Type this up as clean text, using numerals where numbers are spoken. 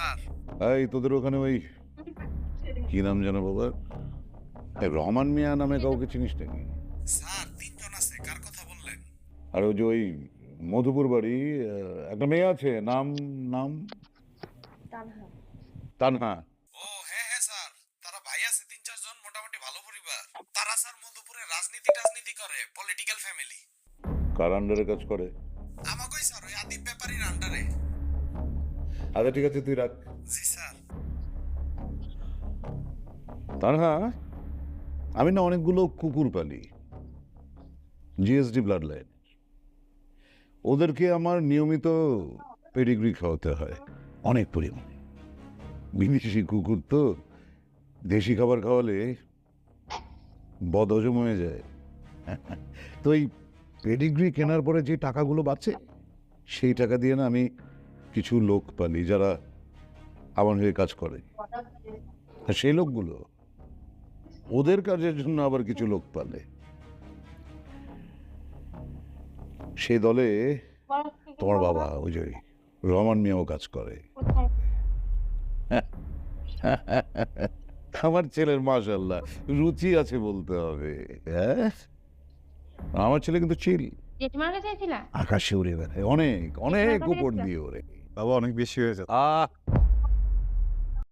Sir. এই তোদের ওখানে ওই কি নাম যেন বাবা, এই রহমান মিয়া নামে কাউকে চিনিস নাকি? স্যার ৩ জন আছে, কার কথা বললেন? আর ওই যে ওই মধুপুর বাড়ি একটা মেয়ে আছে, নাম নাম তানহা। ও হ্যাঁ হ্যাঁ স্যার, তারা ভাই আছে ৩-৪ জন, মোটামুটি ভালো পরিবার। তারা স্যার মধুপুরে রাজনীতি করে, পলিটিক্যাল ফ্যামিলি। কার আন্ডারে কাজ করে? আমাকেই স্যার, ওই আদিব ব্যাপারীর আন্ডারে। আচ্ছা ঠিক আছে, তুই রাখ। জি স্যার। তানহা, আমি না অনেকগুলো কুকুর পালি, জিএসডি ব্লাড লাইন। ওদেরকে আমার নিয়মিত পেডিগ্রি খাওয়াতে হয় অনেক পরিমাণে। বিদেশি কুকুর তো দেশি খাবার খাওয়ালে বদহজম হয়ে যায়। তো এই পেডিগ্রি কেনার পরে যে টাকাগুলো বাঁচে, সেই টাকা দিয়ে না আমি কিছু লোক পালি যারা আমার হয়ে কাজ করে। আর সেই লোকগুলো ওদের কাজের জন্য আবার কিছু লোক পালে। সেই দলে তোমার বাবা ওই যে রহমান মিয়াও কাজ করে। আমার ছেলের মাশাআল্লাহ রুচি আছে বলতে হবে। হ্যাঁ, আমার ছেলে কিন্তু চিল, জেঠিমার কাছে ছিলা? আকাশে উড়ে বেড়ায়, অনেক অনেক উপর দিয়ে ওরে। বাবা অনেক বেশি হয়ে যাচ্ছে। আহ